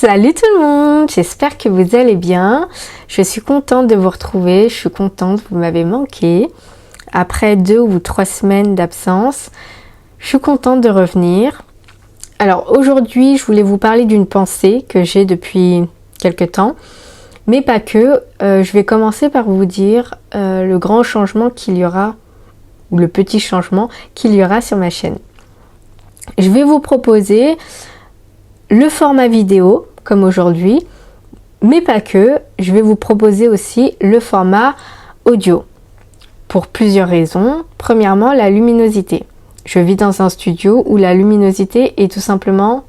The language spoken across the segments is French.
Salut tout le monde, j'espère que vous allez bien. Je suis contente de vous retrouver, je suis contente, vous m'avez manqué. Après 2 ou 3 semaines d'absence, je suis contente de revenir. Alors aujourd'hui, je voulais vous parler d'une pensée que j'ai depuis quelque temps, mais pas que. Je vais commencer par vous dire le grand changement qu'il y aura, ou le petit changement qu'il y aura sur ma chaîne. Je vais vous proposer le format vidéo, comme aujourd'hui, mais pas que. Je vais vous proposer aussi le format audio, pour plusieurs raisons. Premièrement, la luminosité. Je vis dans un studio où la luminosité est tout simplement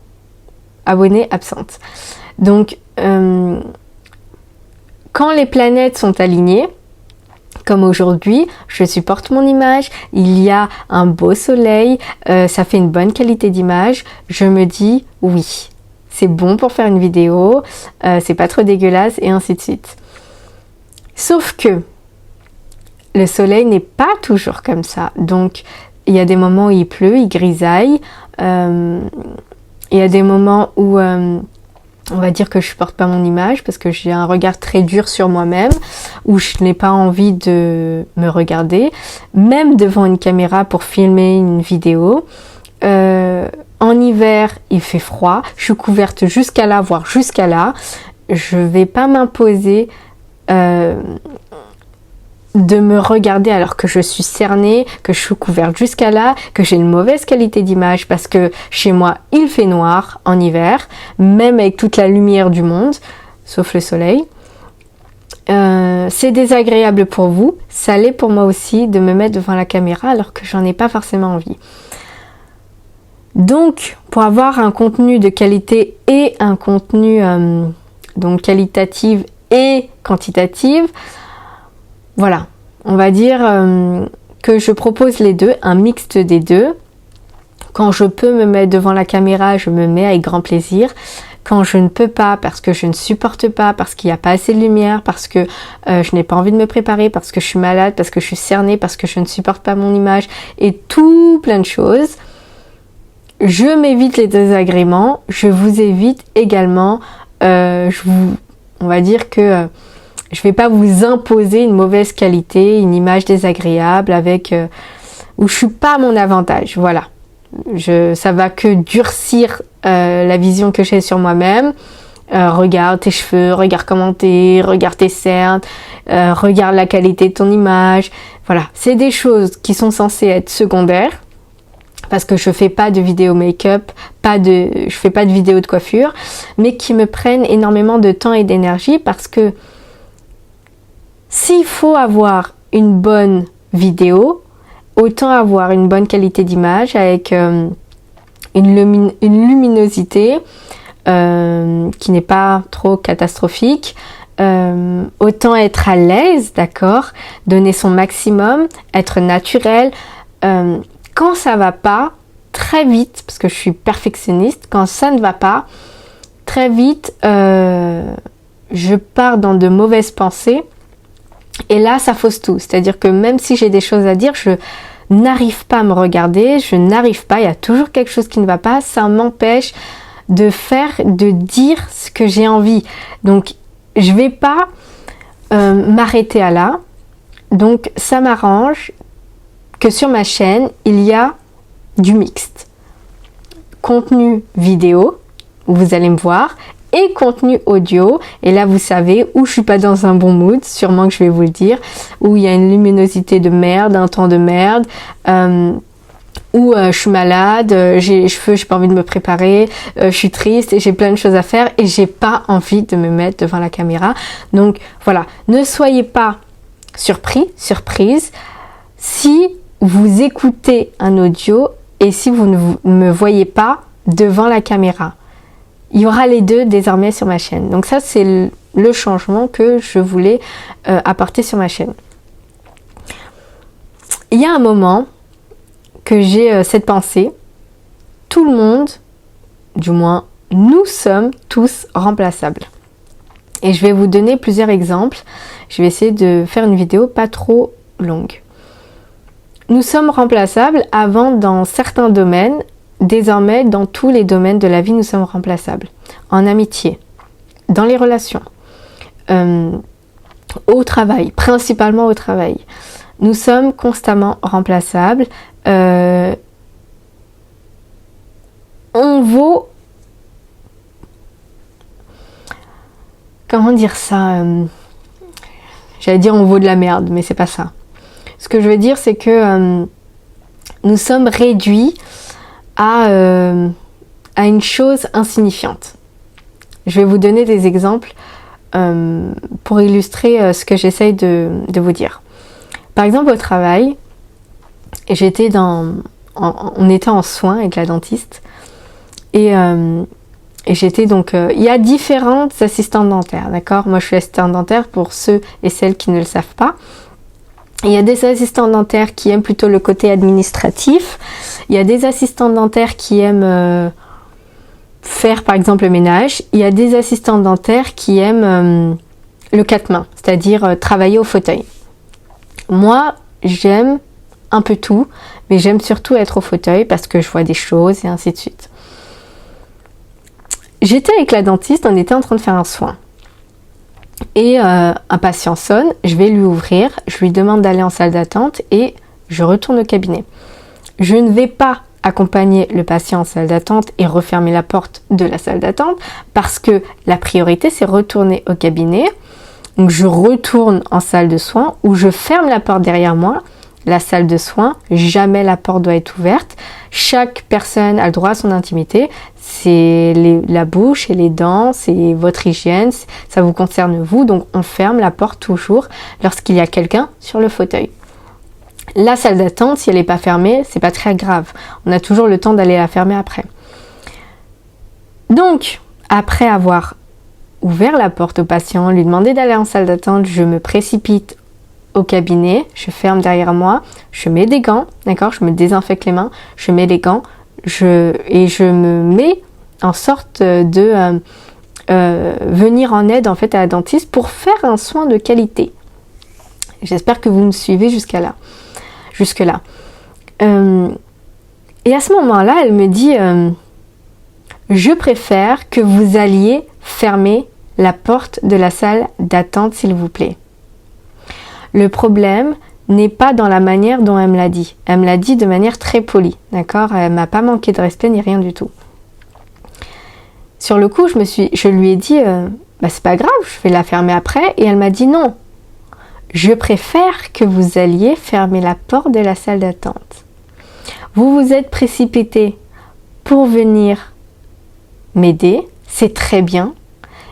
abonnée absente. Donc, quand les planètes sont alignées, comme aujourd'hui, je supporte mon image, il y a un beau soleil, ça fait une bonne qualité d'image, je me dis oui, c'est bon pour faire une vidéo, c'est pas trop dégueulasse et ainsi de suite. Sauf que le soleil n'est pas toujours comme ça, donc il y a des moments où il pleut, il grisaille, il y a des moments où on va dire que je supporte pas mon image parce que j'ai un regard très dur sur moi-même, où je n'ai pas envie de me regarder, même devant une caméra pour filmer une vidéo. En hiver, il fait froid, je suis couverte jusqu'à là, voire jusqu'à là. Je vais pas m'imposer de me regarder alors que je suis cernée, que je suis couverte jusqu'à là, que j'ai une mauvaise qualité d'image parce que chez moi il fait noir en hiver, même avec toute la lumière du monde, sauf le soleil. C'est désagréable pour vous, ça l'est pour moi aussi de me mettre devant la caméra alors que j'en ai pas forcément envie. Donc pour avoir un contenu de qualité et un contenu donc qualitatif et quantitatif, voilà, on va dire que je propose les deux, un mixte des deux. Quand je peux me mettre devant la caméra, je me mets avec grand plaisir. Quand je ne peux pas, parce que je ne supporte pas, parce qu'il n'y a pas assez de lumière, parce que je n'ai pas envie de me préparer, parce que je suis malade, parce que je suis cernée, parce que je ne supporte pas mon image, et tout plein de choses, je m'évite les désagréments, je vous évite également, on va dire que je vais pas vous imposer une mauvaise qualité, une image désagréable avec où je suis pas à mon avantage. Voilà, ça va que durcir la vision que j'ai sur moi-même. Regarde tes cheveux, regarde comment t'es, regarde tes cernes, regarde la qualité de ton image. Voilà, c'est des choses qui sont censées être secondaires parce que je fais pas de vidéo make-up, je fais pas de vidéo de coiffure, mais qui me prennent énormément de temps et d'énergie parce que s'il faut avoir une bonne vidéo, autant avoir une bonne qualité d'image avec une luminosité qui n'est pas trop catastrophique, autant être à l'aise, d'accord, donner son maximum, être naturel. Quand ça va pas, très vite, parce que je suis perfectionniste, quand ça ne va pas, très vite, je pars dans de mauvaises pensées. Et là, ça fausse tout. C'est-à-dire que même si j'ai des choses à dire, je n'arrive pas à me regarder, il y a toujours quelque chose qui ne va pas, ça m'empêche de dire ce que j'ai envie. Donc, je vais pas m'arrêter à là. Donc, ça m'arrange que sur ma chaîne, il y a du mixte. Contenu vidéo, où vous allez me voir, et contenu audio, et là vous savez où je suis pas dans un bon mood, sûrement que je vais vous le dire, où il y a une luminosité de merde, un temps de merde, où je suis malade, j'ai les cheveux, j'ai pas envie de me préparer, je suis triste et j'ai plein de choses à faire et j'ai pas envie de me mettre devant la caméra. Donc voilà, ne soyez pas surprise si vous écoutez un audio et si vous ne me voyez pas devant la caméra. Il y aura les deux désormais sur ma chaîne. Donc ça, c'est le changement que je voulais apporter sur ma chaîne. Il y a un moment que j'ai cette pensée. Tout le monde, du moins, nous sommes tous remplaçables. Et je vais vous donner plusieurs exemples. Je vais essayer de faire une vidéo pas trop longue. Nous sommes remplaçables avant dans certains domaines. Désormais, dans tous les domaines de la vie, nous sommes remplaçables. En amitié, dans les relations, au travail, principalement au travail. Nous sommes constamment remplaçables. On vaut... Comment dire ça J'allais dire on vaut de la merde, mais c'est pas ça. Ce que je veux dire, c'est que nous sommes réduits à une chose insignifiante. Je vais vous donner des exemples pour illustrer ce que j'essaye de vous dire. Par exemple, au travail, on était en soins avec la dentiste et j'étais donc... il y a différentes assistantes dentaires, d'accord? Moi, je suis assistante dentaire pour ceux et celles qui ne le savent pas. Il y a des assistants dentaires qui aiment plutôt le côté administratif. Il y a des assistants dentaires qui aiment faire par exemple le ménage. Il y a des assistants dentaires qui aiment le quatre-mains, c'est-à-dire travailler au fauteuil. Moi, j'aime un peu tout, mais j'aime surtout être au fauteuil parce que je vois des choses et ainsi de suite. J'étais avec la dentiste, on était en train de faire un soin. Et un patient sonne, je vais lui ouvrir, je lui demande d'aller en salle d'attente et je retourne au cabinet. Je ne vais pas accompagner le patient en salle d'attente et refermer la porte de la salle d'attente parce que la priorité c'est retourner au cabinet. Donc je retourne en salle de soins où je ferme la porte derrière moi. La salle de soins, jamais la porte doit être ouverte. Chaque personne a le droit à son intimité. C'est la bouche et les dents, c'est votre hygiène, ça vous concerne vous. Donc on ferme la porte toujours lorsqu'il y a quelqu'un sur le fauteuil. La salle d'attente, si elle n'est pas fermée, c'est pas très grave. On a toujours le temps d'aller la fermer après. Donc, après avoir ouvert la porte au patient, lui demander d'aller en salle d'attente, je me précipite au cabinet, je ferme derrière moi, je mets des gants, d'accord, je me désinfecte les mains, je mets les gants, et je me mets en sorte de venir en aide en fait à la dentiste pour faire un soin de qualité. J'espère que vous me suivez jusque-là. Et à ce moment-là, elle me dit je préfère que vous alliez fermer la porte de la salle d'attente, s'il vous plaît. Le problème n'est pas dans la manière dont elle me l'a dit. Elle me l'a dit de manière très polie, d'accord? Elle m'a pas manqué de respect ni rien du tout. Sur le coup, je lui ai dit, c'est pas grave, je vais la fermer après. Et elle m'a dit non, je préfère que vous alliez fermer la porte de la salle d'attente. Vous vous êtes précipité pour venir m'aider, c'est très bien,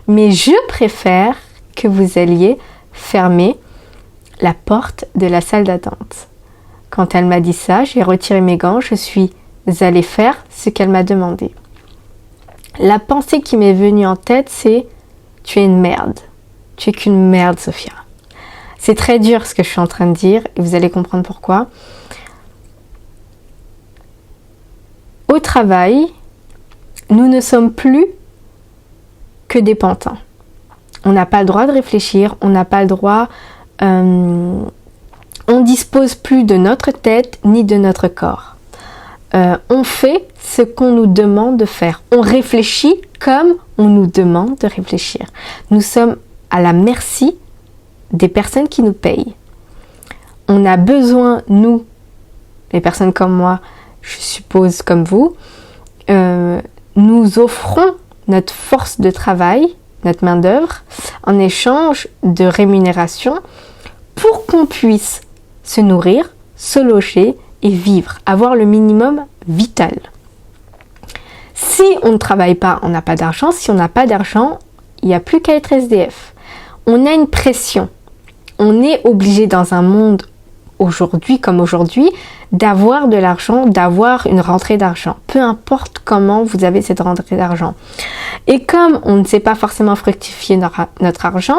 mais je préfère que vous alliez fermer la porte de la salle d'attente. Quand elle m'a dit ça, j'ai retiré mes gants, je suis allée faire ce qu'elle m'a demandé. La pensée qui m'est venue en tête, c'est « Tu es une merde. Tu es qu'une merde, Sophia. » C'est très dur ce que je suis en train de dire et vous allez comprendre pourquoi. Au travail, nous ne sommes plus que des pantins. On n'a pas le droit de réfléchir, on n'a pas le droit... on dispose plus de notre tête ni de notre corps. On fait ce qu'on nous demande de faire. On réfléchit comme on nous demande de réfléchir. Nous sommes à la merci des personnes qui nous payent. On a besoin, nous, les personnes comme moi, je suppose comme vous, nous offrons notre force de travail, notre main-d'œuvre, en échange de rémunération pour qu'on puisse se nourrir, se loger et vivre, avoir le minimum vital. Si on ne travaille pas, on n'a pas d'argent. Si on n'a pas d'argent, il n'y a plus qu'à être SDF. On a une pression. On est obligé dans un monde aujourd'hui comme aujourd'hui d'avoir de l'argent, d'avoir une rentrée d'argent. Peu importe comment vous avez cette rentrée d'argent. Et comme on ne sait pas forcément fructifier notre argent,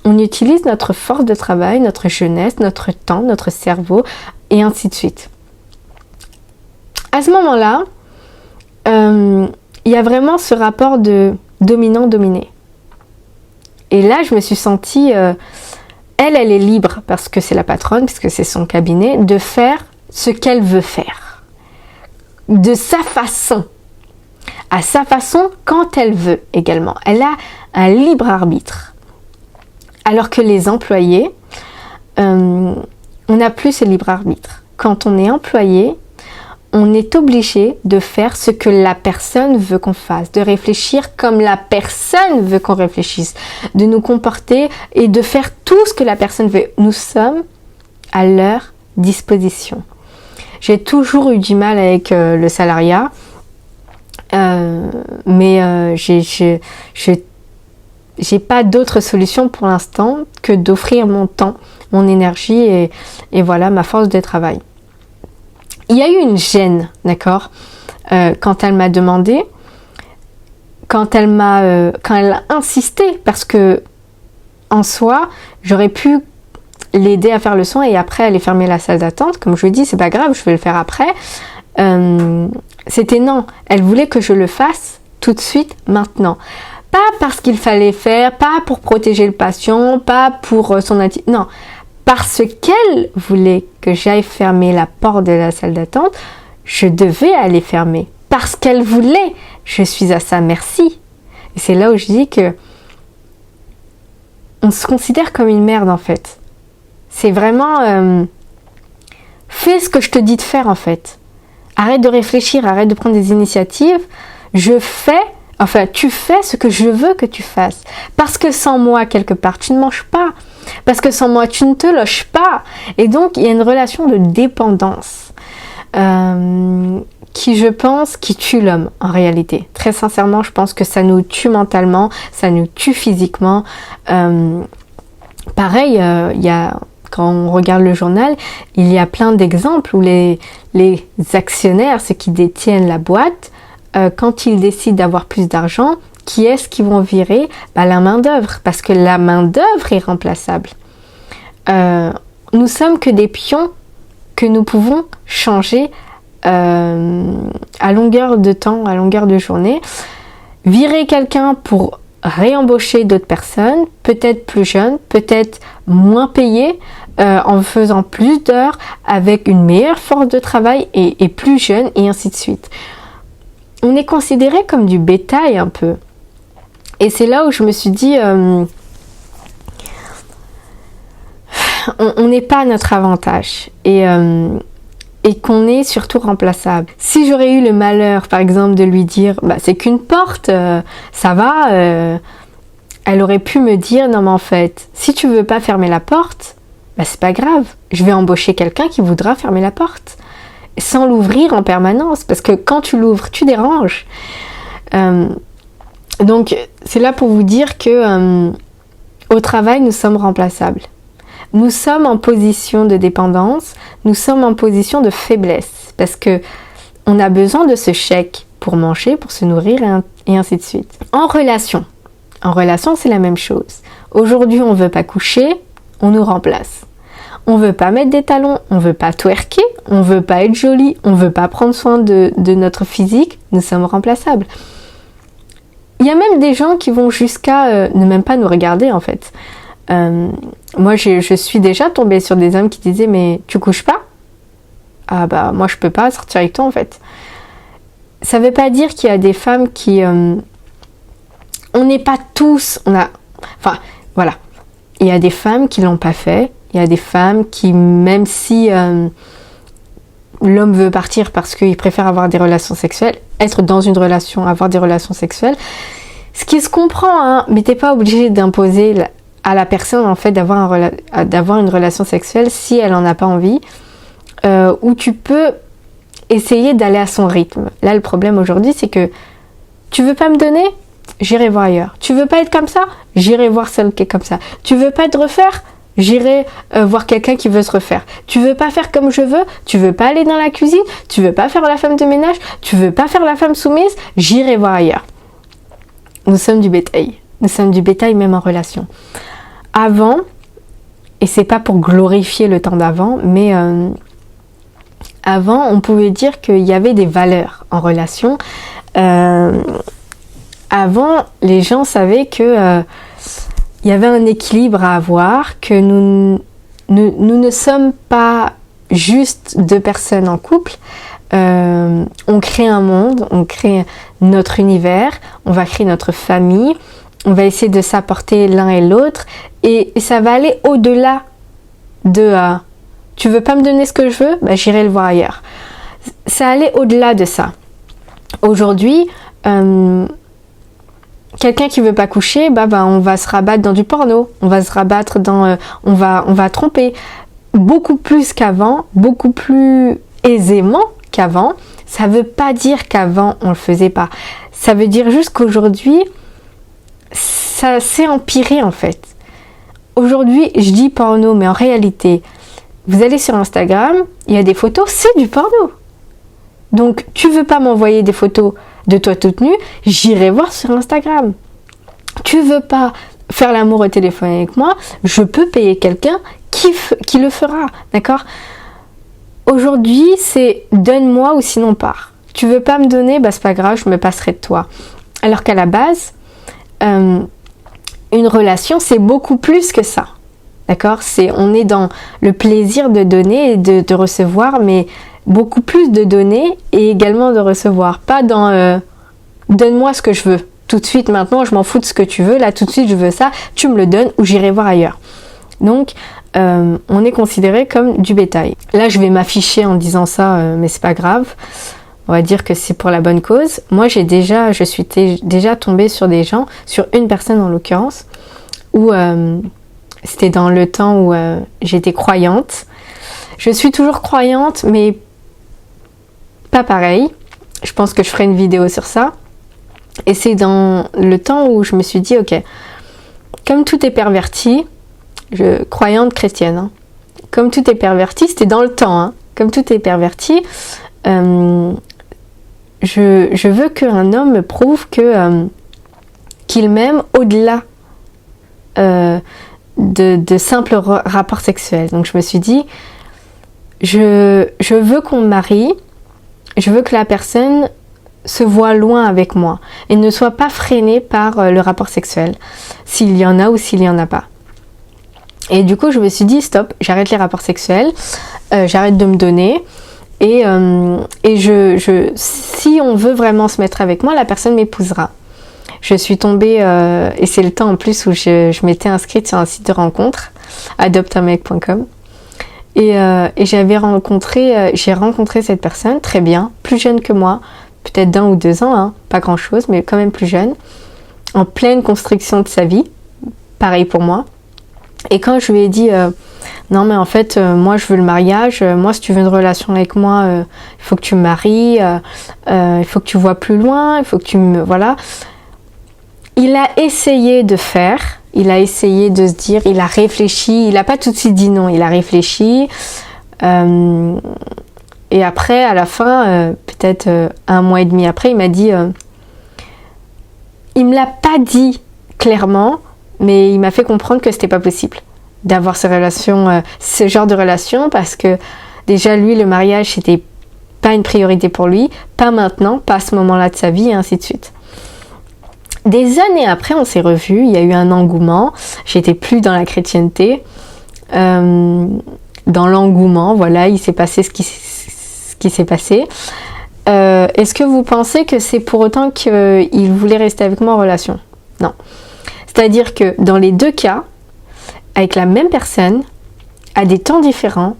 on utilise notre force de travail, notre jeunesse, notre temps, notre cerveau et ainsi de suite. À ce moment-là, il y a vraiment ce rapport de dominant-dominé. Et là, je me suis sentie... elle est libre, parce que c'est la patronne, parce que c'est son cabinet, de faire ce qu'elle veut faire. De sa façon. à sa façon quand elle veut également. Elle a un libre arbitre. Alors que les employés, on n'a plus ce libre arbitre. Quand on est employé, on est obligé de faire ce que la personne veut qu'on fasse, de réfléchir comme la personne veut qu'on réfléchisse, de nous comporter et de faire tout ce que la personne veut. Nous sommes à leur disposition. J'ai toujours eu du mal avec le salariat, mais j'ai pas d'autre solution pour l'instant que d'offrir mon temps, mon énergie et voilà ma force de travail. Il y a eu une gêne, d'accord, quand elle m'a demandé, quand elle a insisté, parce que en soi, j'aurais pu l'aider à faire le soin et après aller fermer la salle d'attente. Comme je lui dis, c'est pas grave, je vais le faire après. C'était non, elle voulait que je le fasse tout de suite, maintenant. Pas parce qu'il fallait faire, pas pour protéger le patient, pas pour son intimité, non. Parce qu'elle voulait que j'aille fermer la porte de la salle d'attente, je devais aller fermer. Parce qu'elle voulait, je suis à sa merci. Et c'est là où je dis que on se considère comme une merde en fait. C'est vraiment fais ce que je te dis de faire en fait. Arrête de réfléchir, arrête de prendre des initiatives. Tu fais ce que je veux que tu fasses. Parce que sans moi, quelque part, tu ne manges pas. Parce que sans moi, tu ne te loges pas. Et donc, il y a une relation de dépendance qui, je pense, qui tue l'homme en réalité. Très sincèrement, je pense que ça nous tue mentalement, ça nous tue physiquement. Pareil, quand on regarde le journal, il y a plein d'exemples où les actionnaires, ceux qui détiennent la boîte, quand ils décident d'avoir plus d'argent, qui est-ce qu'ils vont virer? La main-d'œuvre, parce que la main-d'œuvre est remplaçable. Nous sommes que des pions que nous pouvons changer à longueur de temps, à longueur de journée. Virer quelqu'un pour réembaucher d'autres personnes, peut-être plus jeunes, peut-être moins payées, en faisant plus d'heures, avec une meilleure force de travail et plus jeune, et ainsi de suite. On est considéré comme du bétail un peu. Et c'est là où je me suis dit, on n'est pas à notre avantage et qu'on est surtout remplaçable. Si j'aurais eu le malheur, par exemple, de lui dire, c'est qu'une porte, ça va, elle aurait pu me dire, non mais en fait, si tu veux pas fermer la porte, c'est pas grave, je vais embaucher quelqu'un qui voudra fermer la porte, sans l'ouvrir en permanence, parce que quand tu l'ouvres, tu déranges. Donc, c'est là pour vous dire que au travail, nous sommes remplaçables. Nous sommes en position de dépendance, nous sommes en position de faiblesse, parce que on a besoin de ce chèque pour manger, pour se nourrir et ainsi de suite. En relation, c'est la même chose. Aujourd'hui, on ne veut pas coucher, on nous remplace. On veut pas mettre des talons, on veut pas twerker, on veut pas être joli, on veut pas prendre soin de notre physique, nous sommes remplaçables. Il y a même des gens qui vont jusqu'à ne même pas nous regarder en fait. Moi je suis déjà tombée sur des hommes qui disaient mais tu couches pas? Ah moi je peux pas sortir avec toi en fait. Ça veut pas dire qu'il y a des femmes qui... on n'est pas tous... Enfin voilà. Il y a des femmes qui l'ont pas fait. Il y a des femmes qui, même si l'homme veut partir parce qu'il préfère avoir des relations sexuelles, être dans une relation, avoir des relations sexuelles, ce qui se comprend, hein, mais t'es pas obligé d'imposer à la personne en fait d'avoir une relation sexuelle si elle en a pas envie, ou tu peux essayer d'aller à son rythme. Là, le problème aujourd'hui, c'est que tu veux pas me donner, j'irai voir ailleurs. Tu veux pas être comme ça, j'irai voir celle qui est comme ça. Tu veux pas te refaire, j'irai voir quelqu'un qui veut se refaire. Tu veux pas faire comme je veux, tu veux pas aller dans la cuisine, tu veux pas faire la femme de ménage, tu veux pas faire la femme soumise, j'irai voir ailleurs. Nous sommes du bétail. Nous sommes du bétail même en relation. Avant, et c'est pas pour glorifier le temps d'avant, mais avant on pouvait dire qu'il y avait des valeurs en relation. Avant, les gens savaient que il y avait un équilibre à avoir, que nous ne sommes pas juste deux personnes en couple, on crée un monde, on crée notre univers, on va créer notre famille, on va essayer de s'apporter l'un et l'autre, et ça va aller au-delà de tu veux pas me donner ce que je veux, bah, j'irai le voir ailleurs. Ça allait au-delà de ça. Aujourd'hui, quelqu'un qui veut pas coucher, bah, on va se rabattre dans du porno, on va se rabattre dans, on va tromper beaucoup plus qu'avant, beaucoup plus aisément qu'avant. Ça veut pas dire qu'avant on le faisait pas. Ça veut dire juste qu'aujourd'hui, ça s'est empiré en fait. Aujourd'hui, je dis porno, mais en réalité, vous allez sur Instagram, il y a des photos, c'est du porno. Donc, tu veux pas m'envoyer des photos de toi toute nue, j'irai voir sur Instagram. Tu veux pas faire l'amour au téléphone avec moi, je peux payer quelqu'un qui le fera, d'accord? Aujourd'hui, c'est donne-moi ou sinon pars. Tu veux pas me donner, bah c'est pas grave, je me passerai de toi. Alors qu'à la base, une relation, c'est beaucoup plus que ça. D'accord? On est dans le plaisir de donner et de recevoir, mais beaucoup plus de donner et également de recevoir. Pas dans donne-moi ce que je veux. Tout de suite, maintenant, je m'en fous de ce que tu veux. Là, tout de suite, je veux ça. Tu me le donnes ou j'irai voir ailleurs. Donc, on est considéré comme du bétail. Là, je vais m'afficher en disant ça, mais c'est pas grave. On va dire que c'est pour la bonne cause. Moi, je suis déjà tombée sur des gens, sur une personne en l'occurrence, où c'était dans le temps où j'étais croyante. Je suis toujours croyante, mais pas pareil. Je pense que je ferai une vidéo sur ça. Et c'est dans le temps où je me suis dit, ok, comme tout est perverti, croyante chrétienne, hein, comme tout est perverti, c'était dans le temps, hein, comme tout est perverti, je veux qu'un homme me prouve qu'il m'aime au-delà de simples rapports sexuels. Donc je me suis dit, je veux qu'on me marie, je veux que la personne se voit loin avec moi et ne soit pas freinée par le rapport sexuel, s'il y en a ou s'il y en a pas. Et du coup je me suis dit stop, j'arrête les rapports sexuels, j'arrête de me donner et si on veut vraiment se mettre avec moi, la personne m'épousera. Je suis tombée, et c'est le temps en plus où je m'étais inscrite sur un site de rencontre, adopteunmec.com, et j'ai rencontré cette personne, très bien, plus jeune que moi, peut-être d'1 ou 2 ans, hein, pas grand chose, mais quand même plus jeune, en pleine construction de sa vie, pareil pour moi. Et quand je lui ai dit, non mais en fait, moi je veux le mariage, moi si tu veux une relation avec moi, il faut que tu me maries, il faut que tu vois plus loin, il faut que tu me... Voilà. Il a essayé de faire, il a essayé de se dire, il a réfléchi, il n'a pas tout de suite dit non, il a réfléchi. Et après, à la fin, peut-être 1 mois et demi après, il m'a dit, il me l'a pas dit clairement, mais il m'a fait comprendre que c'était pas possible d'avoir ce genre de relation, parce que déjà lui, le mariage, c'était pas une priorité pour lui, pas maintenant, pas à ce moment-là de sa vie, et ainsi de suite. Des années après, on s'est revus, il y a eu un engouement, j'étais plus dans la chrétienté, dans l'engouement, voilà, il s'est passé ce qui s'est passé. Est-ce que vous pensez que c'est pour autant qu'il voulait rester avec moi en relation? Non. C'est-à-dire que dans les 2 cas, avec la même personne, à des temps différents,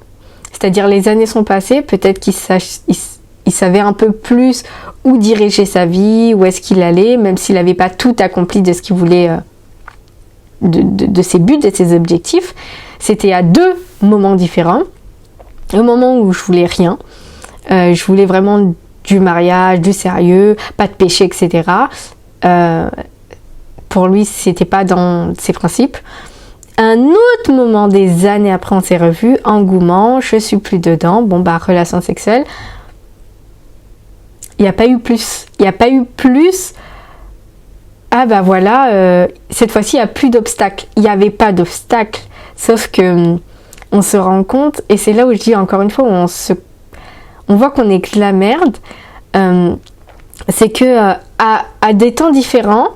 c'est-à-dire les années sont passées, peut-être qu'il savait un peu plus où diriger sa vie, où est-ce qu'il allait, même s'il n'avait pas tout accompli de ce qu'il voulait, de ses buts, de ses objectifs. C'était à 2 moments différents. Au moment où je voulais rien, je voulais vraiment du mariage, du sérieux, pas de péché, etc. Pour lui, c'était pas dans ses principes. Un autre moment, des années après, on s'est revus, engouement, je suis plus dedans, relation sexuelle. Il n'y a pas eu plus. Il n'y a pas eu plus. Ah bah voilà, cette fois-ci, il n'y a plus d'obstacles. Il n'y avait pas d'obstacles. Sauf que on se rend compte, et c'est là où je dis encore une fois, on voit qu'on est que de la merde. C'est que à des temps différents,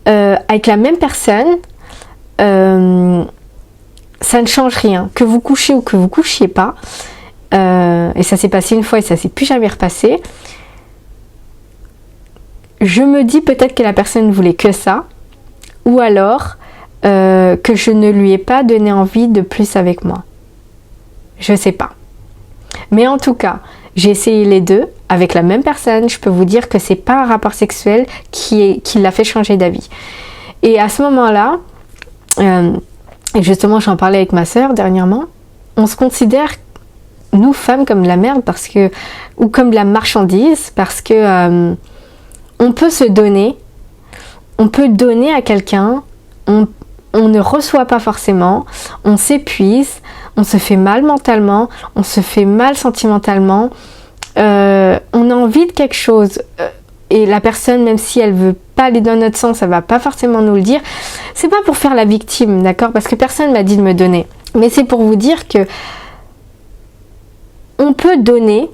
avec la même personne, ça ne change rien. Que vous couchiez ou que vous couchiez pas, et ça s'est passé une fois et ça s'est plus jamais repassé, je me dis peut-être que la personne voulait que ça, ou alors que je ne lui ai pas donné envie de plus avec moi. Je sais pas. Mais en tout cas, j'ai essayé les deux avec la même personne. Je peux vous dire que c'est pas un rapport sexuel qui l'a fait changer d'avis. Et à ce moment-là, et justement j'en parlais avec ma sœur dernièrement, on se considère, nous femmes, comme de la merde ou comme de la marchandise, parce que on peut se donner, on peut donner à quelqu'un, on ne reçoit pas forcément, on s'épuise, on se fait mal mentalement, on se fait mal sentimentalement, on a envie de quelque chose et la personne, même si elle veut pas aller dans notre sens, elle va pas forcément nous le dire. C'est pas pour faire la victime, d'accord, parce que personne m'a dit de me donner, mais c'est pour vous dire que on peut donner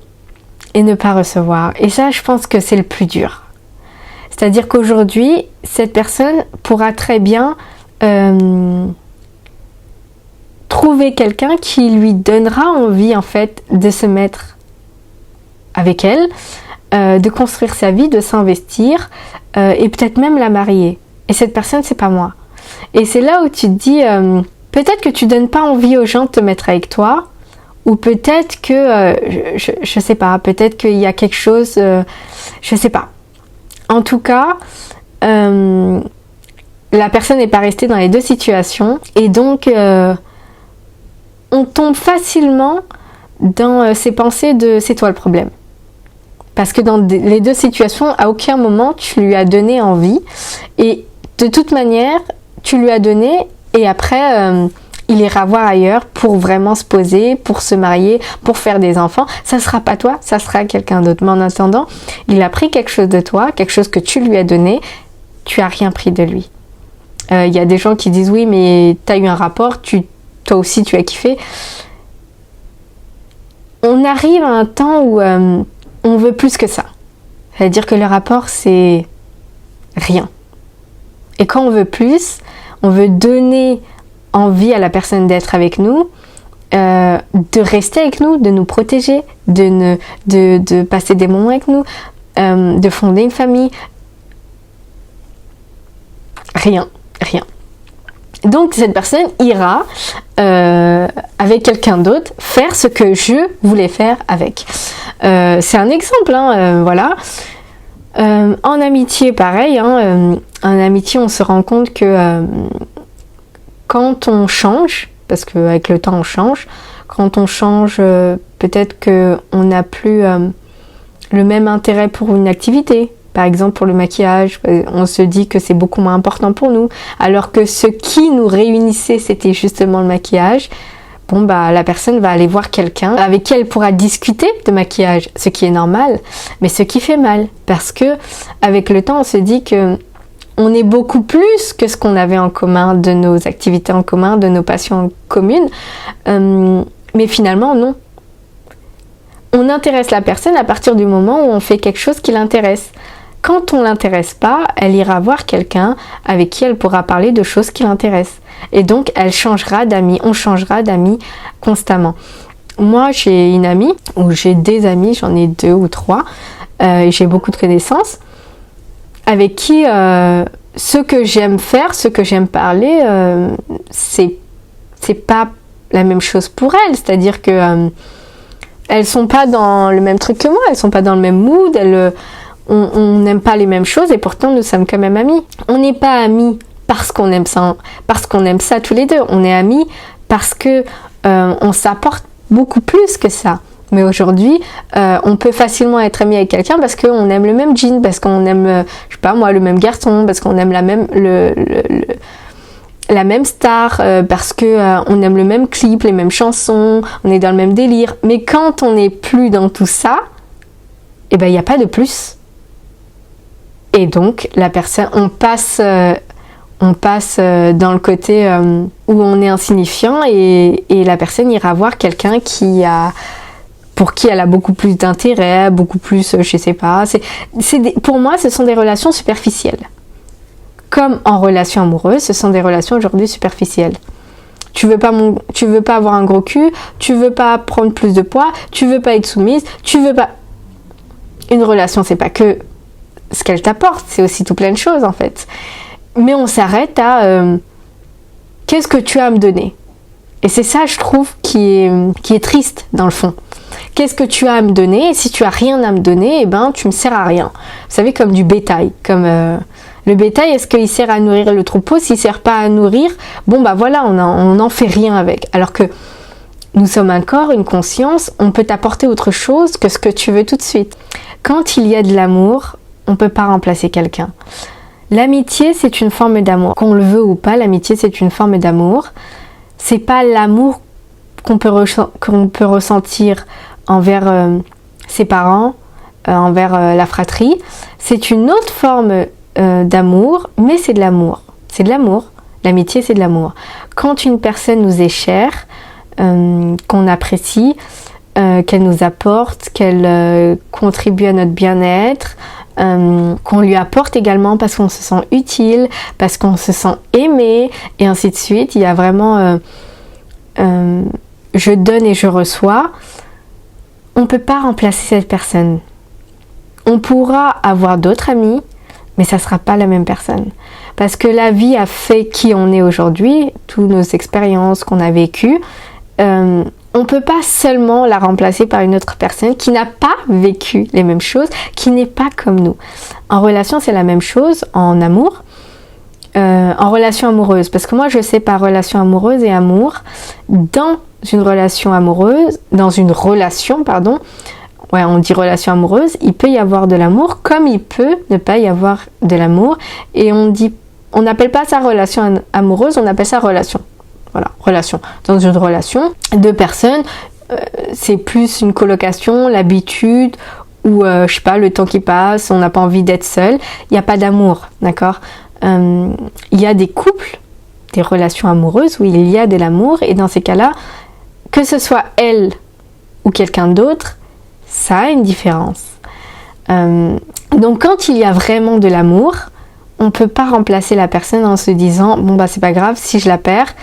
et ne pas recevoir, et ça je pense que c'est le plus dur. C'est-à-dire qu'aujourd'hui, cette personne pourra très bien trouver quelqu'un qui lui donnera envie en fait de se mettre avec elle, de construire sa vie, de s'investir et peut-être même la marier. Et cette personne, c'est pas moi. Et c'est là où tu te dis, peut-être que tu donnes pas envie aux gens de te mettre avec toi, ou peut-être que, je sais pas, peut-être qu'il y a quelque chose, je sais pas. En tout cas, la personne n'est pas restée dans les deux situations et donc on tombe facilement dans ces pensées de c'est toi le problème. Parce que dans les deux situations, à aucun moment tu lui as donné envie et de toute manière, tu lui as donné et après il ira voir ailleurs pour vraiment se poser, pour se marier, pour faire des enfants. Ça sera pas toi, ça sera quelqu'un d'autre. Mais en attendant, il a pris quelque chose de toi, quelque chose que tu lui as donné, tu as rien pris de lui. Y a des gens qui disent oui, mais t'as eu un rapport, toi aussi tu as kiffé. On arrive à un temps où on veut plus que ça. C'est-à-dire que le rapport, c'est rien. Et quand on veut plus, on veut donner envie à la personne d'être avec nous, de rester avec nous, de nous protéger, de passer des moments avec nous, de fonder une famille. Rien. Donc cette personne ira avec quelqu'un d'autre faire ce que je voulais faire avec. C'est un exemple, voilà. En amitié, pareil. En amitié, on se rend compte que quand on change, parce qu'avec le temps on change, quand on change, peut-être qu'on n'a plus le même intérêt pour une activité. Par exemple pour le maquillage, on se dit que c'est beaucoup moins important pour nous, alors que ce qui nous réunissait c'était justement le maquillage. Bon bah la personne va aller voir quelqu'un avec qui elle pourra discuter de maquillage, ce qui est normal, mais ce qui fait mal, parce que avec le temps on se dit que on est beaucoup plus que ce qu'on avait en commun, de nos activités en commun, de nos passions communes, mais finalement non. On intéresse la personne à partir du moment où on fait quelque chose qui l'intéresse. Quand on ne l'intéresse pas, elle ira voir quelqu'un avec qui elle pourra parler de choses qui l'intéressent. Et donc, elle changera d'amis, on changera d'amis constamment. Moi, j'ai une amie, ou j'ai des amis, j'en ai 2 ou 3, et j'ai beaucoup de connaissances, avec qui ce que j'aime faire, ce que j'aime parler, c'est pas la même chose pour elles. C'est-à-dire que elles sont pas dans le même truc que moi, elles sont pas dans le même mood, on n'aime pas les mêmes choses et pourtant nous sommes quand même amis. On n'est pas amis parce qu'on aime ça tous les deux. On est amis parce que on s'apporte beaucoup plus que ça. Mais aujourd'hui, on peut facilement être ami avec quelqu'un parce qu'on aime le même jean, parce qu'on aime, je sais pas moi, le même garçon, parce qu'on aime la même star, parce que on aime le même clip, les mêmes chansons, on est dans le même délire. Mais quand on n'est plus dans tout ça, eh ben il n'y a pas de plus. Et donc la personne, on passe dans le côté où on est insignifiant et la personne ira voir quelqu'un pour qui elle a beaucoup plus d'intérêt, beaucoup plus, je sais pas. Pour moi, ce sont des relations superficielles. Comme en relation amoureuse, ce sont des relations aujourd'hui superficielles. tu veux pas avoir un gros cul, tu veux pas prendre plus de poids, tu veux pas être soumise, tu veux pas... Une relation, c'est pas que ce qu'elle t'apporte, c'est aussi tout plein de choses en fait. Mais on s'arrête à qu'est-ce que tu as à me donner? Et c'est ça, je trouve, qui est triste dans le fond. Qu'est-ce que tu as à me donner? Et si tu as rien à me donner, eh ben tu me sers à rien. Vous savez, comme du bétail, comme le bétail, est-ce qu'il sert à nourrir le troupeau? S'il sert pas à nourrir, bon bah voilà, on n'en fait rien avec. Alors que nous sommes un corps, une conscience, on peut t'apporter autre chose que ce que tu veux tout de suite. Quand il y a de l'amour, on peut pas remplacer quelqu'un. L'amitié, c'est une forme d'amour. Qu'on le veut ou pas, l'amitié, c'est une forme d'amour. C'est pas l'amour qu'on peut ressentir envers ses parents, envers la fratrie. C'est une autre forme d'amour, mais c'est de l'amour. C'est de l'amour. L'amitié, c'est de l'amour. Quand une personne nous est chère, qu'on apprécie, qu'elle nous apporte, qu'elle contribue à notre bien-être, qu'on lui apporte également parce qu'on se sent utile, parce qu'on se sent aimé, et ainsi de suite. Il y a vraiment je donne et je reçois. On ne peut pas remplacer cette personne. On pourra avoir d'autres amis, mais ça ne sera pas la même personne. Parce que la vie a fait qui on est aujourd'hui, toutes nos expériences qu'on a vécues. On ne peut pas seulement la remplacer par une autre personne qui n'a pas vécu les mêmes choses, qui n'est pas comme nous. En relation, c'est la même chose, en amour, en relation amoureuse. Parce que moi, je sépare relation amoureuse et amour. Dans une relation amoureuse, on dit relation amoureuse, il peut y avoir de l'amour, comme il peut ne pas y avoir de l'amour. Et on n'appelle pas ça relation amoureuse, on appelle ça relation. Voilà, relation. Dans une relation, deux personnes, c'est plus une colocation, l'habitude, ou je sais pas, le temps qui passe, on n'a pas envie d'être seul. Il n'y a pas d'amour, d'accord? Il y a des couples, des relations amoureuses où il y a de l'amour, et dans ces cas-là, que ce soit elle ou quelqu'un d'autre, ça a une différence. Donc quand il y a vraiment de l'amour, on ne peut pas remplacer la personne en se disant bon bah c'est pas grave, si je la perds,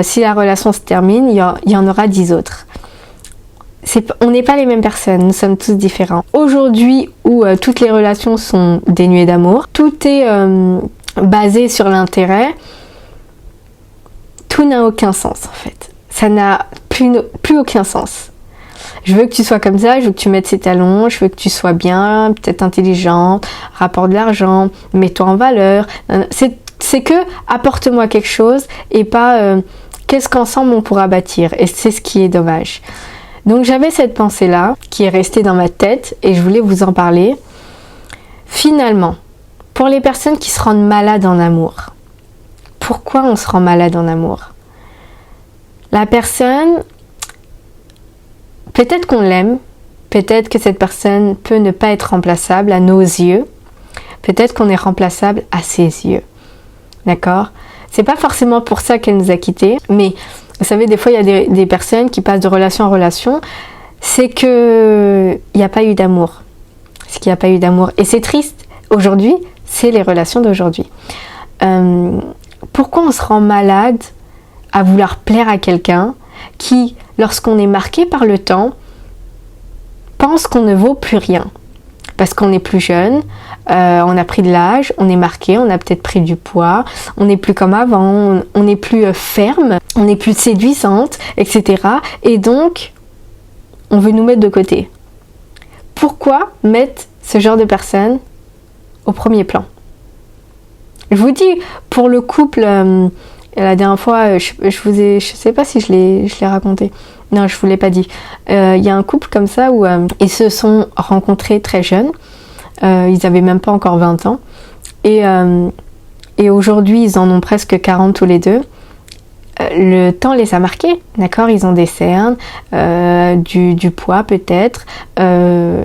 si la relation se termine, il y en aura 10 autres. On n'est pas les mêmes personnes, nous sommes tous différents. Aujourd'hui où toutes les relations sont dénuées d'amour, tout est basé sur l'intérêt, tout n'a aucun sens en fait. Ça n'a plus aucun sens. Je veux que tu sois comme ça, je veux que tu mettes ces talons, je veux que tu sois bien, peut-être intelligente, rapporte de l'argent, mets-toi en valeur. C'est que apporte-moi quelque chose et pas qu'est-ce qu'ensemble on pourra bâtir. Et c'est ce qui est dommage. Donc j'avais cette pensée-là qui est restée dans ma tête et je voulais vous en parler. Finalement, pour les personnes qui se rendent malades en amour, pourquoi on se rend malade en amour? La personne, peut-être qu'on l'aime, peut-être que cette personne peut ne pas être remplaçable à nos yeux, peut-être qu'on est remplaçable à ses yeux. D'accord? C'est pas forcément pour ça qu'elle nous a quittés, mais vous savez, des fois il y a des personnes qui passent de relation en relation, c'est que il n'y a pas eu d'amour. C'est qu'il n'y a pas eu d'amour. Et c'est triste. Aujourd'hui, c'est les relations d'aujourd'hui. Pourquoi on se rend malade à vouloir plaire à quelqu'un qui, lorsqu'on est marqué par le temps, pense qu'on ne vaut plus rien? Parce qu'on est plus jeune, on a pris de l'âge, on est marqué, on a peut-être pris du poids, on n'est plus comme avant, on n'est plus ferme, on n'est plus séduisante, etc. Et donc, on veut nous mettre de côté. Pourquoi mettre ce genre de personnes au premier plan? Je vous dis, pour le couple, la dernière fois, je sais pas si je l'ai raconté. Non, je vous l'ai pas dit. Il y a un couple comme ça où ils se sont rencontrés très jeunes. Ils avaient même pas encore 20 ans. Et aujourd'hui, ils en ont presque 40 tous les deux. Le temps les a marqués, d'accord? Ils ont des cernes, du poids peut-être,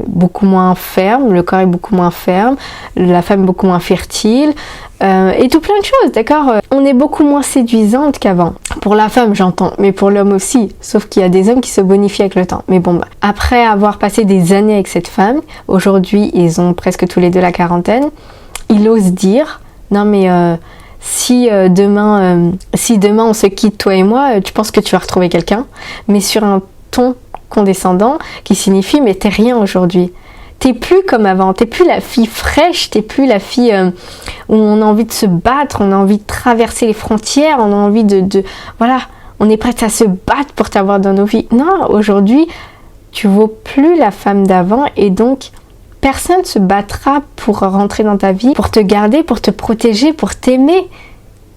beaucoup moins ferme, le corps est beaucoup moins ferme, la femme beaucoup moins fertile, et tout plein de choses, d'accord? On est beaucoup moins séduisante qu'avant. Pour la femme, j'entends, mais pour l'homme aussi, sauf qu'il y a des hommes qui se bonifient avec le temps. Mais bon, après avoir passé des années avec cette femme, aujourd'hui, ils ont presque tous les deux la quarantaine, ils osent dire, non mais si demain on se quitte, toi et moi, tu penses que tu vas retrouver quelqu'un, mais sur un ton condescendant qui signifie mais t'es rien aujourd'hui. T'es plus comme avant, t'es plus la fille fraîche, t'es plus la fille où on a envie de se battre, on a envie de traverser les frontières, on a envie voilà, on est prête à se battre pour t'avoir dans nos vies. Non, aujourd'hui, tu vaux plus la femme d'avant et donc personne ne se battra pour rentrer dans ta vie, pour te garder, pour te protéger, pour t'aimer.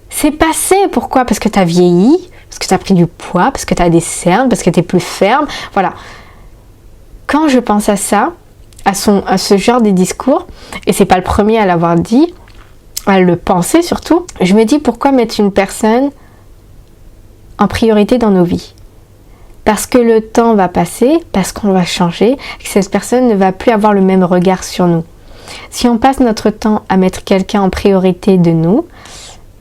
C'est passé. Pourquoi? Parce que t'as vieilli, parce que t'as pris du poids, parce que t'as des cernes, parce que t'es plus ferme. Voilà. Quand je pense à ça, à ce genre de discours, et c'est pas le premier à l'avoir dit, à le penser surtout, je me dis pourquoi mettre une personne en priorité dans nos vies? Parce que le temps va passer, parce qu'on va changer, que cette personne ne va plus avoir le même regard sur nous. Si on passe notre temps à mettre quelqu'un en priorité de nous,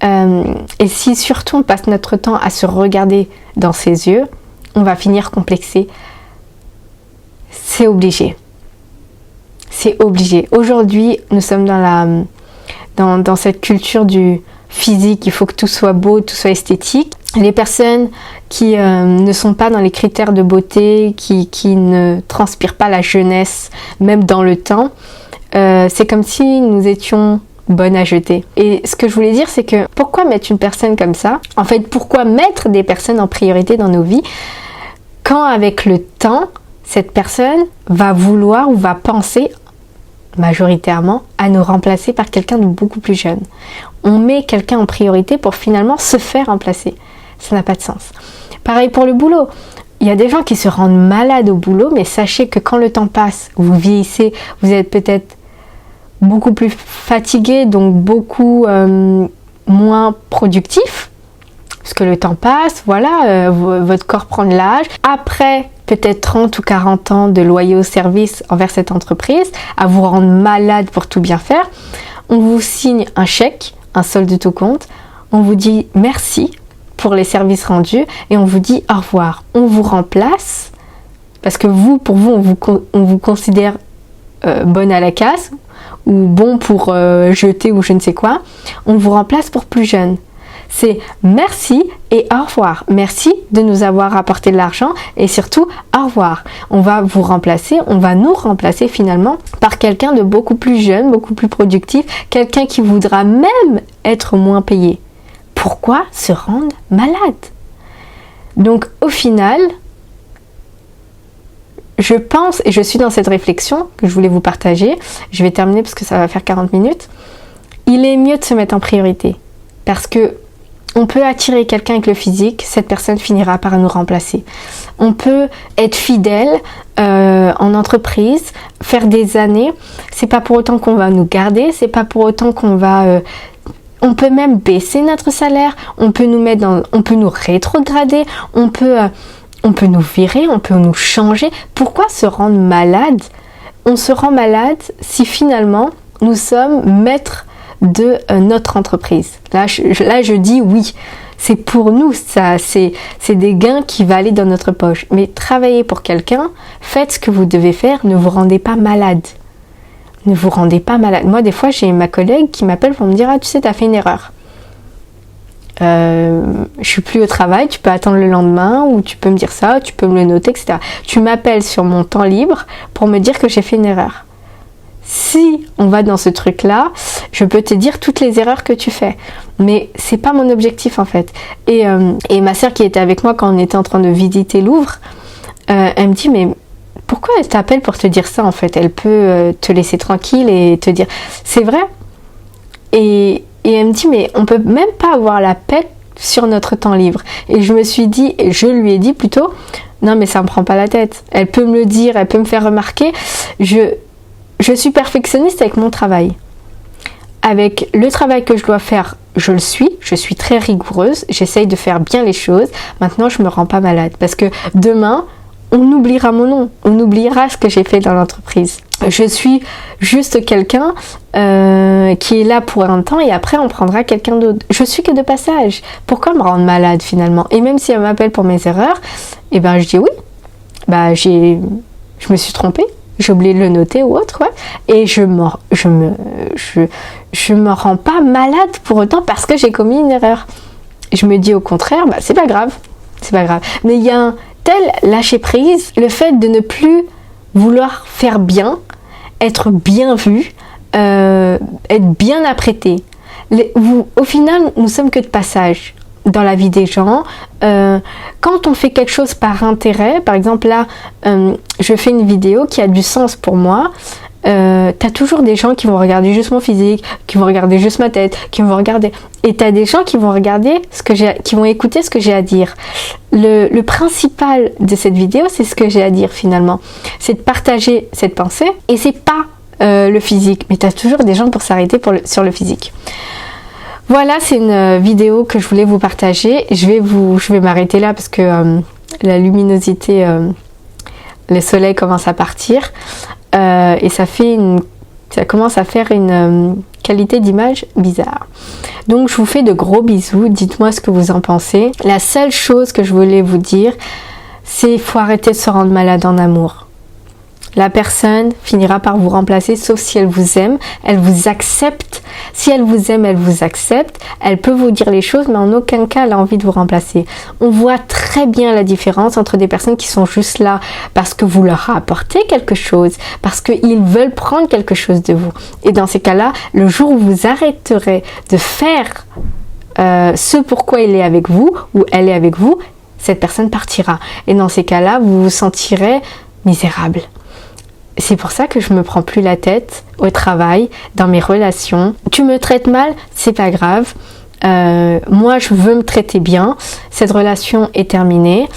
et si surtout on passe notre temps à se regarder dans ses yeux, on va finir complexé. C'est obligé. C'est obligé. Aujourd'hui, nous sommes dans cette culture du physique, il faut que tout soit beau, tout soit esthétique. Les personnes qui ne sont pas dans les critères de beauté, qui ne transpirent pas la jeunesse, même dans le temps, c'est comme si nous étions bonnes à jeter. Et ce que je voulais dire, c'est que pourquoi mettre une personne comme ça? En fait, pourquoi mettre des personnes en priorité dans nos vies quand avec le temps, cette personne va vouloir ou va penser majoritairement à nous remplacer par quelqu'un de beaucoup plus jeune. On met quelqu'un en priorité pour finalement se faire remplacer. Ça n'a pas de sens. Pareil pour le boulot. Il y a des gens qui se rendent malades au boulot, mais sachez que quand le temps passe, vous vieillissez, vous êtes peut-être beaucoup plus fatigué, donc beaucoup moins productif, parce que le temps passe, voilà, votre corps prend de l'âge. Après peut-être 30 ou 40 ans de loyaux services envers cette entreprise, à vous rendre malade pour tout bien faire, on vous signe un chèque, un solde de tout compte, on vous dit merci pour les services rendus et on vous dit au revoir. On vous remplace, parce que pour vous, on vous considère bonne à la casse, ou bon pour jeter ou je ne sais quoi, on vous remplace pour plus jeune. C'est merci et au revoir. Merci de nous avoir apporté de l'argent et surtout au revoir. On va vous remplacer, on va nous remplacer finalement par quelqu'un de beaucoup plus jeune, beaucoup plus productif, quelqu'un qui voudra même être moins payé. Pourquoi se rendre malade? Donc au final, je pense et je suis dans cette réflexion que je voulais vous partager. Je vais terminer parce que ça va faire 40 minutes. Il est mieux de se mettre en priorité parce que on peut attirer quelqu'un avec le physique, cette personne finira par nous remplacer. On peut être fidèle en entreprise, faire des années, c'est pas pour autant qu'on va nous garder, c'est pas pour autant qu'on va... on peut même baisser notre salaire, on peut nous rétrograder, on peut nous virer, on peut nous changer. Pourquoi se rendre malade? On se rend malade si finalement nous sommes maîtres de notre entreprise. Là, je dis oui, c'est pour nous, ça, c'est des gains qui vont aller dans notre poche. Mais travaillez pour quelqu'un, faites ce que vous devez faire, ne vous rendez pas malade. Ne vous rendez pas malade. Moi, des fois, j'ai ma collègue qui m'appelle pour me dire « Ah, tu sais, t'as fait une erreur. Je suis plus au travail, tu peux attendre le lendemain, ou tu peux me dire ça, tu peux me le noter, etc. » Tu m'appelles sur mon temps libre pour me dire que j'ai fait une erreur. Si on va dans ce truc-là, je peux te dire toutes les erreurs que tu fais. Mais c'est pas mon objectif en fait. Et ma sœur qui était avec moi quand on était en train de visiter Louvre, elle me dit mais pourquoi elle t'appelle pour te dire ça en fait? Elle peut te laisser tranquille et te dire c'est vrai. Et elle me dit mais on peut même pas avoir la paix sur notre temps libre. Et je lui ai dit plutôt non mais ça me prend pas la tête. Elle peut me le dire, elle peut me faire remarquer. Je suis perfectionniste avec mon travail. Avec le travail que je dois faire, je suis très rigoureuse, j'essaye de faire bien les choses. Maintenant, je me rends pas malade parce que demain, on oubliera mon nom, on oubliera ce que j'ai fait dans l'entreprise. Je suis juste quelqu'un qui est là pour un temps et après on prendra quelqu'un d'autre. Je suis que de passage. Pourquoi me rendre malade finalement? Et même si elle m'appelle pour mes erreurs, eh ben je dis oui. Je me suis trompée. j'ai oublié de le noter ou autre, ouais. Et je me rends pas malade pour autant parce que j'ai commis une erreur. Je me dis au contraire, bah c'est pas grave. Mais il y a un tel lâcher prise, le fait de ne plus vouloir faire bien, être bien vu, être bien apprêté. Au final, nous sommes que de passage dans la vie des gens. Quand on fait quelque chose par intérêt, par exemple là, je fais une vidéo qui a du sens pour moi, t'as toujours des gens qui vont regarder juste mon physique, qui vont regarder juste ma tête, qui vont regarder, et t'as des gens qui vont regarder qui vont écouter ce que j'ai à dire. Le principal de cette vidéo, c'est ce que j'ai à dire finalement, c'est de partager cette pensée, et c'est pas le physique, mais t'as toujours des gens pour s'arrêter sur le physique. Voilà, c'est une vidéo que je voulais vous partager. Je vais m'arrêter là parce que la luminosité, le soleil commence à partir et ça commence à faire une qualité d'image bizarre. Donc je vous fais de gros bisous. Dites-moi ce que vous en pensez. La seule chose que je voulais vous dire, c'est qu'il faut arrêter de se rendre malade en amour. La personne finira par vous remplacer, sauf si elle vous aime, elle vous accepte. Si elle vous aime, elle vous accepte. Elle peut vous dire les choses, mais en aucun cas elle a envie de vous remplacer. On voit très bien la différence entre des personnes qui sont juste là parce que vous leur apportez quelque chose, parce qu'ils veulent prendre quelque chose de vous. Et dans ces cas-là, le jour où vous arrêterez de faire ce pourquoi il est avec vous ou elle est avec vous, cette personne partira. Et dans ces cas-là, vous vous sentirez misérable. C'est pour ça que je me prends plus la tête au travail, dans mes relations. Tu me traites mal, c'est pas grave. Moi, je veux me traiter bien. Cette relation est terminée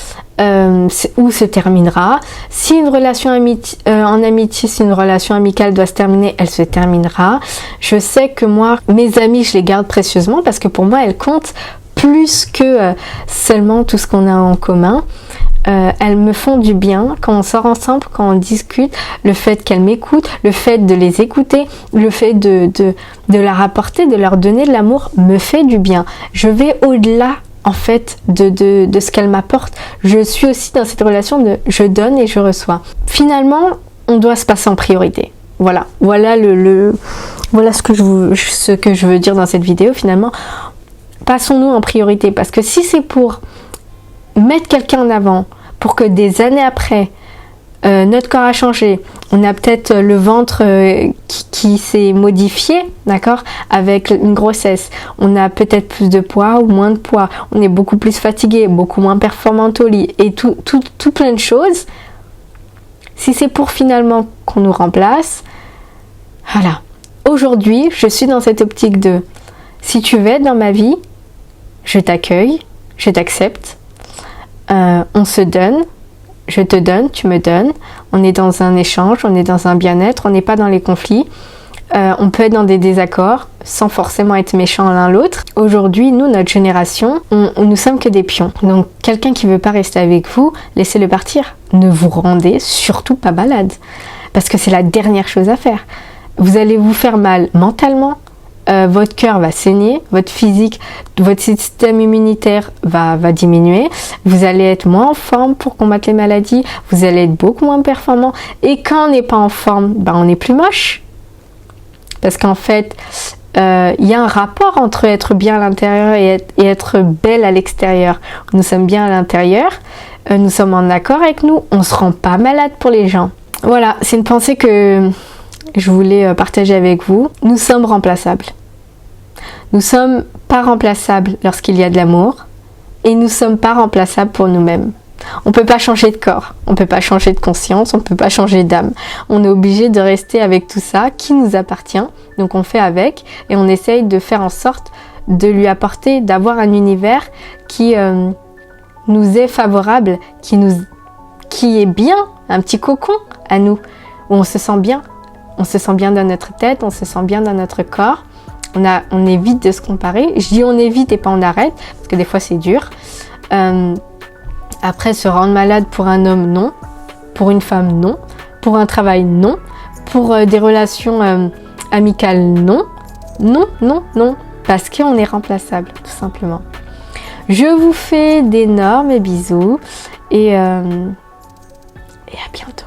ou se terminera. Si une relation en amitié, si une relation amicale doit se terminer, elle se terminera. Je sais que moi, mes amis, je les garde précieusement parce que pour moi, elles comptent plus que seulement tout ce qu'on a en commun. Elles me font du bien quand on sort ensemble, quand on discute, le fait qu'elles m'écoutent, le fait de les écouter, le fait de leur apporter, de leur donner de l'amour me fait du bien. Je vais au-delà en fait de ce qu'elles m'apportent. Je suis aussi dans cette relation de je donne et je reçois. Finalement, on doit se passer en priorité. Voilà ce que je veux dire dans cette vidéo finalement. Passons-nous en priorité parce que si c'est pour mettre quelqu'un en avant, pour que des années après, notre corps a changé, on a peut-être le ventre qui s'est modifié, d'accord, avec une grossesse, on a peut-être plus de poids ou moins de poids, on est beaucoup plus fatigué, beaucoup moins performante au lit, et tout plein de choses. Si c'est pour finalement qu'on nous remplace, voilà. Aujourd'hui, je suis dans cette optique de si tu veux être dans ma vie, je t'accueille, je t'accepte. On se donne, je te donne, tu me donnes, on est dans un échange, on est dans un bien-être, on n'est pas dans les conflits, on peut être dans des désaccords sans forcément être méchants l'un l'autre. Aujourd'hui, nous, notre génération, nous sommes que des pions. Donc quelqu'un qui ne veut pas rester avec vous, laissez-le partir. Ne vous rendez surtout pas malade, parce que c'est la dernière chose à faire. Vous allez vous faire mal mentalement, votre cœur va saigner, votre physique, votre système immunitaire va diminuer, vous allez être moins en forme pour combattre les maladies, vous allez être beaucoup moins performant, et quand on n'est pas en forme, on est plus moche. Parce qu'en fait, il y a un rapport entre être bien à l'intérieur et être belle à l'extérieur. Nous sommes bien à l'intérieur, nous sommes en accord avec nous, on ne se rend pas malade pour les gens. Voilà, c'est une pensée que je voulais partager avec vous. Nous sommes remplaçables. Nous ne sommes pas remplaçables lorsqu'il y a de l'amour et nous ne sommes pas remplaçables pour nous-mêmes. On ne peut pas changer de corps, on ne peut pas changer de conscience, on ne peut pas changer d'âme. On est obligé de rester avec tout ça qui nous appartient, donc on fait avec et on essaye de faire en sorte de lui apporter, d'avoir un univers qui nous est favorable, qui est bien, un petit cocon à nous, où on se sent bien. On se sent bien dans notre tête, on se sent bien dans notre corps. On évite de se comparer. Je dis on évite et pas on arrête, parce que des fois c'est dur. Après, se rendre malade pour un homme, non. Pour une femme, non. Pour un travail, non. Pour des relations amicales, non. Non, non, non. Parce qu'on est remplaçable, tout simplement. Je vous fais d'énormes bisous et à bientôt.